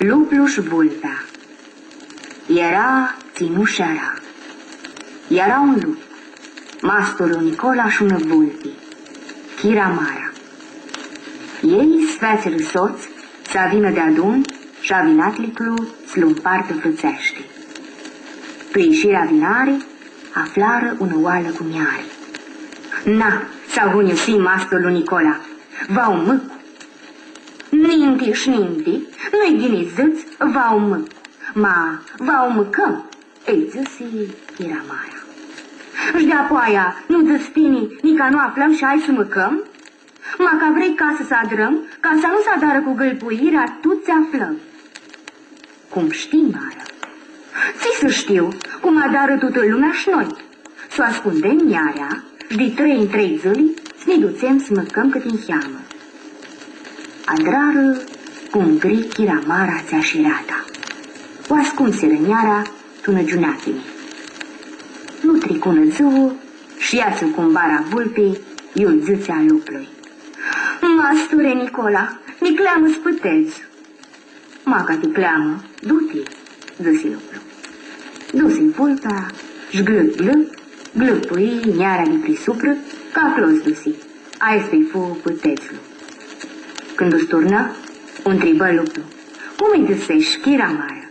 Luplu și vulpea. Era ținu seara. Era un lup, mastorul Nicola și ună vulpi, Chiramara. Ei, sfețele soți, s-a vină de adun și-a vinat liclu slumpartă frățește. Pe ieșirea vinarii, aflară ună oală cu miare. Na, s-a huniusi mastorul Nicola, va-o mâcu. Ninti și ninti, nu-i ghini zâț, va-o mâcu. Ma, va-o mâcăm, ei zâsi Chiramara. Și de-apoi aia, nu dăstini, nica nu aflăm și hai să mâcăm? Ma ca vrei ca să adrăm, ca să nu se adară cu gâlpuirea, tu ți aflăm. Cum știi, Mara? Ți să știu cum adară toată lumea și noi. S-o ascundem miarea și de 3 în 3 zili să ne ducem să măcăm cât în cheamă. Adrară cum gri Chiramara ți-a șirata. O ascunseră miara tună giunatini. Nu tricună zâul și ia-ți-o cu bara vulpii, iul zâțea luplui. Masture Nicola, mi cleamă spătezi. Maca te cleamă, du-te, zăsi luplu. Du-se vulpea și glăpui miara de prisupră, ca clos du-se. Aia-ți-i fu pătețlu. Când o sturnă, o întrebă luplu. Cum-i dăsești, Chiramara?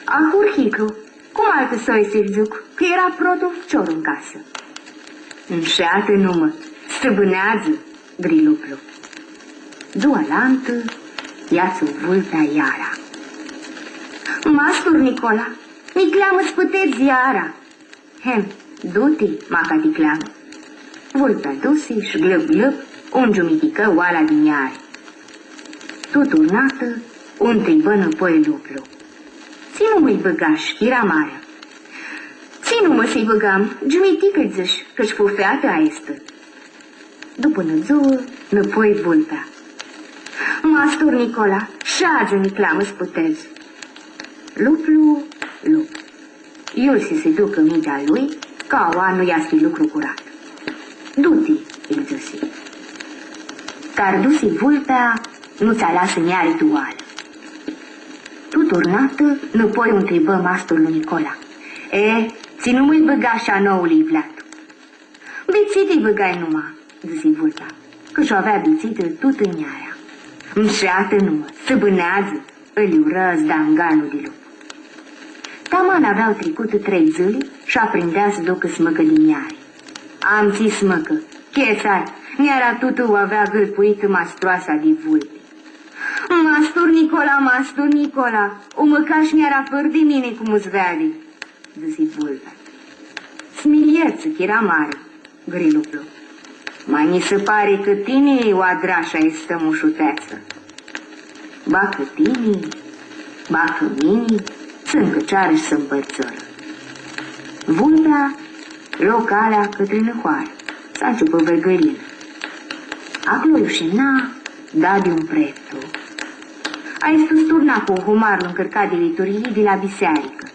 Ahurhicu, cum altă să-i se zic, că era protofcior în casă. Înșeată numă, stăbânează, gri luplu. Dua lantă, ia-ți-o vulpea iara. Mastur Nicola, mi cleamă spăteți iara. Hem, du-te, maca te cleamă. Vulpea du-se și glăp, un jumitică oala din iare. Tot urnată, o întrebă înapoi luplu. Ținu-mă-i băgași, Chiramara. Ținu-mă să-i băgam, jumitică-i zăși, că-și fu feată aestă. După năzuă, înapoi vulpea. Mastor Nicola, șagă-mi cleamă sputezi. Luplu. Iul se ducă mintea lui, ca oa nu ia lucru curat. Du-te, îi zăsi. Dar du-se vulpea, nu-ți-a lasă miare duală. Tu turnată, înapoi o întrebă mastorul Nicola. Ținu-mă-i băgașa noului vlatu. Biții-te-i băgai numai, zăsi vulpea, că-și avea bițită tot în iarea. Înșeată numă, stăbânează, îl ură zdanganul de lup. Taman aveau trecut 3 zile și aprindea să ducă smăcă din iare. Am ți smăcă, chesai, miara tutu avea gâlpuită mastroasa de vulpi. Mastur Nicola, o măcași mi-era făr de mine cum îți vede, zăsi vulpea. Smilieță, Chiramara, gri luplu. Mai mi se pare că tine o adrașa este mușuteță. Ba că tine, ba că mine, sunt căcioară și să împărțără. Vulpea localea către năhoară, s-a început vărgărină. Acolo iușina, da de un prețu. A turna cu humarul încărcat de liturghii de la biserică.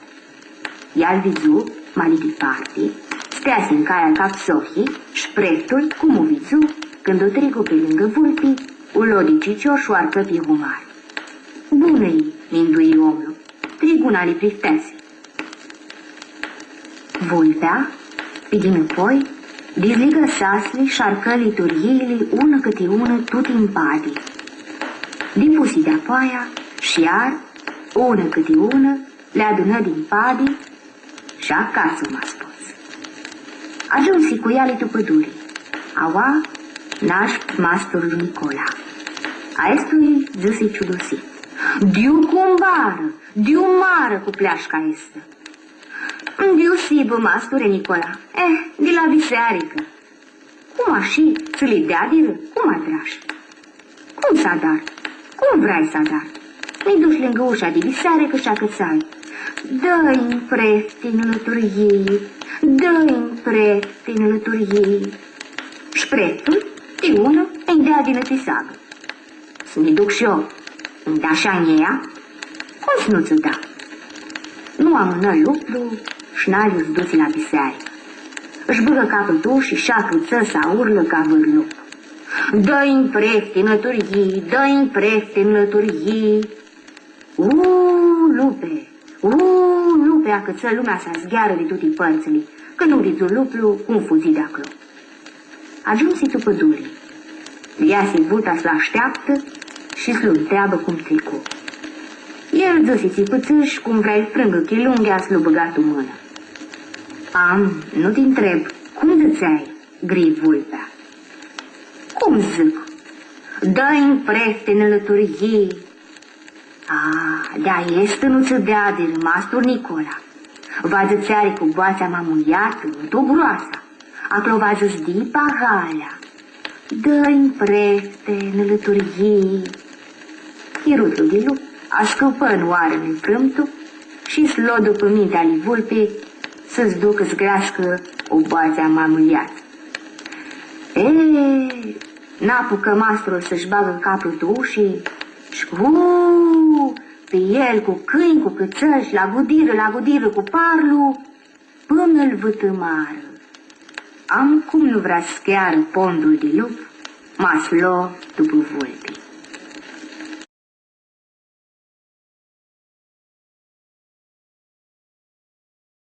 Iar vizu, mai departe, stease în caia capsohii și prețul, cum o vizu, când o tregu pe lângă vulpii, o luă de cicior și o arcă pe humar. Bună-i, mindui omul, triguna li priftese. Vulpea, pe dinapoi, dizligă sasle și arcă liturghiile una câte una tot în padi. Din pusi de apoaia și iar, una câte una, le adună din padi și acasă m-a spus. Ajunsi cu ea tu pădurii. Aua, naș mastorul Nicola. Aestui zăsi ciudosit. Diu cumbară, diu mară cu pleașca este. Diu sibă, mastore Nicola, de la biserică. Cum așa să le dea diră? Cum adrași? Cum s-a dar? Cum vrei să dar? Ne duci lângă ușa de biserică și acățai. Dă-i-mi preftin lăturghii, dă-i-mi preftin lăturghii. Și preftul, de ună, îmi dea din ătisagă. Să ne duc și eu, îmi da așa în ea? Cum să nu ți-o da? Nu amână luplu și n-aliu-ți duți la biserică. Își băgă capul tu și șacăță să urlă ca vârlup. Dă-i-mi preftin lăturghii, dă-i-mi preftin lăturghii. vrea că ță lumea să zgheară de toate părțile, că nu rizul luplu, cum fuzi de acolo. Ajunsi tu pădurii. Iase vulta să-l așteaptă și să-l întreabă cum trecu. El zăse țipățâși cum vrei frângă chilunghea să-l băgat o mână. Nu te întreb, cum dățeai, gri vulpea? Cum zic? Dă-i-n prefte în lăturie. Da este nu ți dea de rămas turnicola. Va dățeare cu boața mamuiată, tot groasa. Acolo va zăzdi pahalea. Dă-i-n prefte în lăturie. Chirutlu de lup ascăpă în oară-mi frâmtul și s-l după mintea lui vulpe să-ți ducă zgrească o boața mamuiată. N-apucă mastrul să-și bagă capul de ușii și pe el cu câini, cu cățăși, la gudiră cu parlu, până-l vătămară. Cum nu vrea să schiară pondul de lup, m-a luat după vulpe.